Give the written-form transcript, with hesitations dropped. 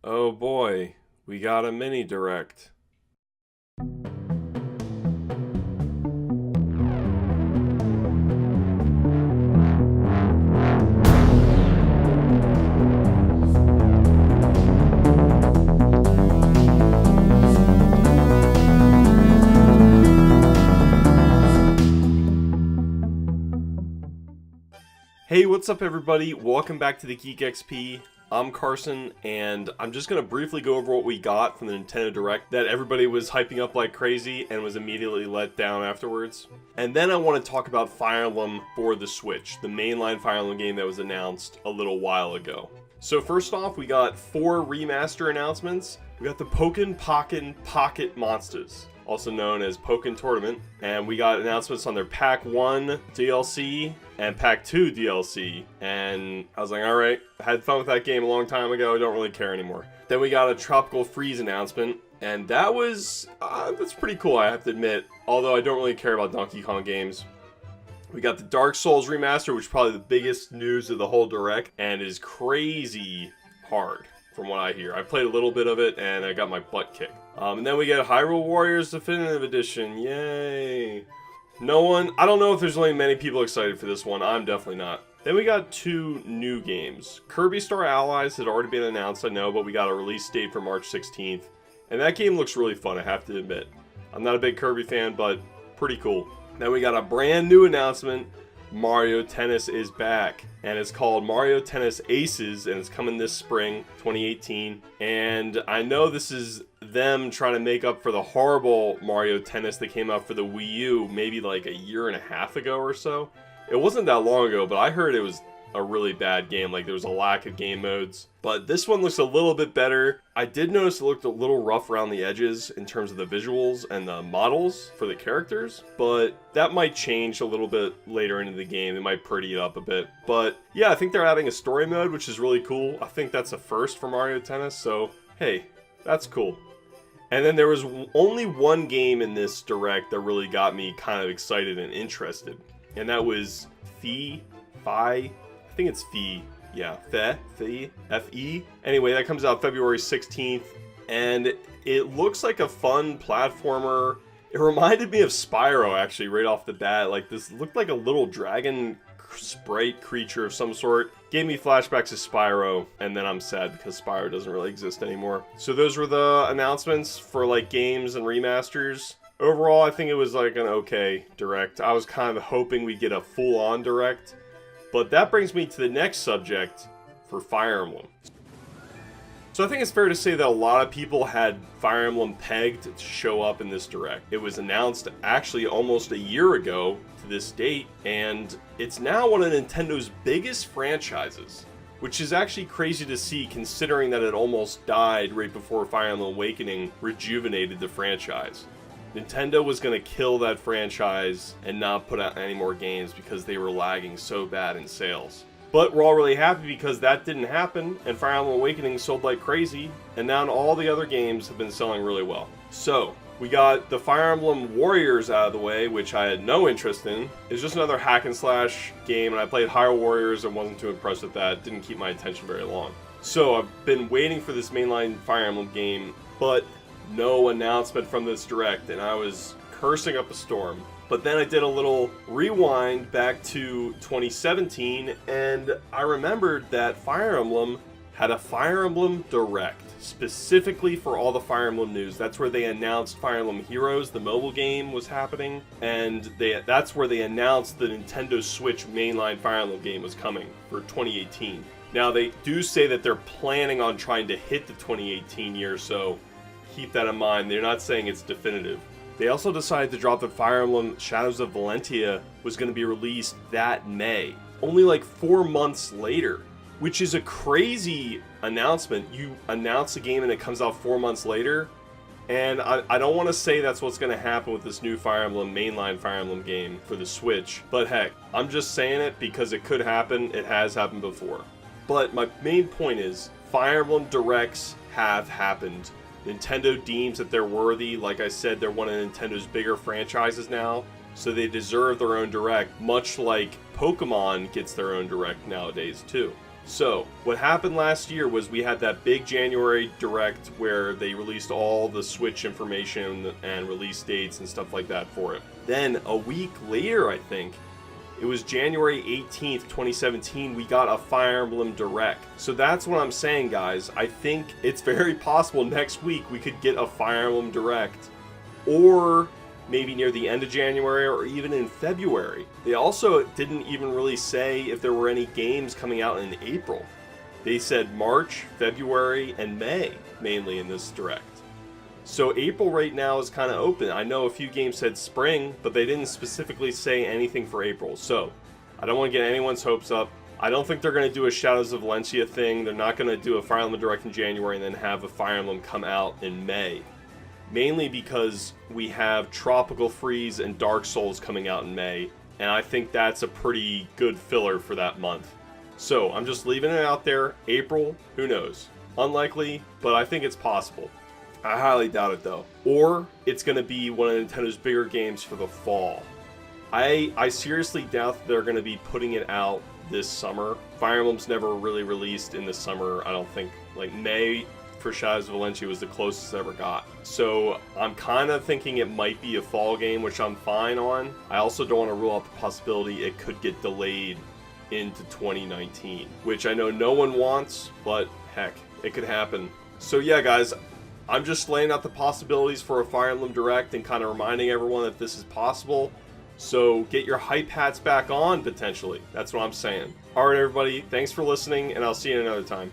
Oh boy, we got a mini direct. Hey, what's up everybody? Welcome back to the Geek XP. I'm Carson, and I'm just going to briefly go over what we got from the Nintendo Direct that everybody was hyping up like crazy and was immediately let down afterwards. And then I want to talk about Fire Emblem for the Switch, the mainline Fire Emblem game that was announced a little while ago. So first off, we got 4 remaster announcements. We got the Pokken Pocket Monsters, also known as Pokken Tournament, and we got announcements on their Pack 1 DLC and Pack 2 DLC, and I was like, alright, I had fun with that game a long time ago, I don't really care anymore. Then we got a Tropical Freeze announcement, and that was, that's pretty cool, I have to admit, although I don't really care about Donkey Kong games. We got the Dark Souls remaster, which is probably the biggest news of the whole Direct, and is crazy hard, from what I hear. I played a little bit of it, and I got my butt kicked. And then we get Hyrule Warriors Definitive Edition, yay! I don't know if there's really many people excited for this one, I'm definitely not. Then we got 2 new games. Kirby Star Allies had already been announced, I know, but we got a release date for March 16th. And that game looks really fun, I have to admit. I'm not a big Kirby fan, but pretty cool. Then we got a brand new announcement. Mario Tennis is back, and it's called Mario Tennis Aces, and it's coming this spring, 2018. And I know this is them trying to make up for the horrible Mario Tennis that came out for the Wii U maybe like a year and a half ago or so. It wasn't that long ago, but I heard it was a really bad game, like there was a lack of game modes. But this one looks a little bit better. I did notice it looked a little rough around the edges in terms of the visuals and the models for the characters, but that might change a little bit later into the game. They might pretty it up a bit. But yeah, I think they're adding a story mode, which is really cool. I think that's a first for Mario Tennis, so hey, that's cool. And then there was only one game in this Direct that really got me kind of excited and interested, and that was I think it's Fe. Yeah, Fe, F-E. Anyway, that comes out February 16th, and it looks like a fun platformer. It reminded me of Spyro, actually, right off the bat. Like, this looked like a little dragon sprite creature of some sort. Gave me flashbacks to Spyro, and then I'm sad because Spyro doesn't really exist anymore. So those were the announcements for, like, games and remasters. Overall, I think it was, like, an okay Direct. I was kind of hoping we'd get a full-on Direct. But that brings me to the next subject for Fire Emblem. So I think it's fair to say that a lot of people had Fire Emblem pegged to show up in this Direct. It was announced actually almost a year ago to this date, and it's now one of Nintendo's biggest franchises, which is actually crazy to see considering that it almost died right before Fire Emblem Awakening rejuvenated the franchise. Nintendo was going to kill that franchise and not put out any more games because they were lagging so bad in sales. But we're all really happy because that didn't happen, and Fire Emblem Awakening sold like crazy, and now all the other games have been selling really well. So, we got the Fire Emblem Warriors out of the way, which I had no interest in. It's just another hack and slash game, and I played Hyrule Warriors and wasn't too impressed with that. It didn't keep my attention very long. So, I've been waiting for this mainline Fire Emblem game, but no announcement from this Direct, and I was cursing up a storm. But then I did a little rewind back to 2017, and I remembered that Fire Emblem had a Fire Emblem Direct, specifically for all the Fire Emblem news. That's where they announced Fire Emblem Heroes, the mobile game, was happening, and that's where they announced the Nintendo Switch mainline Fire Emblem game was coming for 2018. Now, they do say that they're planning on trying to hit the 2018 year, so keep that in mind. They're not saying it's definitive. They also decided to drop that Fire Emblem Shadows of Valentia was going to be released that May, only like 4 months later, which is a crazy announcement. You announce a game and it comes out 4 months later, and I don't want to say that's what's going to happen with this new Fire Emblem mainline Fire Emblem game for the Switch, but heck, I'm just saying it because it could happen. It has happened before. But my main point is, Fire Emblem Directs have happened. Nintendo deems that they're worthy. Like I said, they're one of Nintendo's bigger franchises now, so they deserve their own Direct, much like Pokemon gets their own Direct nowadays too. So, what happened last year was we had that big January Direct where they released all the Switch information and release dates and stuff like that for it. Then, a week later, I think, it was January 18th, 2017, we got a Fire Emblem Direct. So that's what I'm saying, guys. I think it's very possible next week we could get a Fire Emblem Direct. Or maybe near the end of January or even in February. They also didn't even really say if there were any games coming out in April. They said March, February, and May, mainly in this Direct. So April right now is kind of open. I know a few games said spring, but they didn't specifically say anything for April. So I don't want to get anyone's hopes up. I don't think they're going to do a Shadows of Valencia thing. They're not going to do a Fire Emblem Direct in January and then have a Fire Emblem come out in May. Mainly because we have Tropical Freeze and Dark Souls coming out in May, and I think that's a pretty good filler for that month. So I'm just leaving it out there. April, who knows? Unlikely, but I think it's possible. I highly doubt it though. Or it's going to be one of Nintendo's bigger games for the fall. I seriously doubt that they're going to be putting it out this summer. Fire Emblem's never really released in the summer, I don't think. Like May for Shadows of Valencia was the closest I ever got. So I'm kind of thinking it might be a fall game, which I'm fine on. I also don't want to rule out the possibility it could get delayed into 2019, which I know no one wants, but heck, it could happen. So yeah, guys, I'm just laying out the possibilities for a Fire Emblem Direct and kind of reminding everyone that this is possible. So get your hype hats back on, potentially. That's what I'm saying. Alright, everybody, thanks for listening, and I'll see you another time.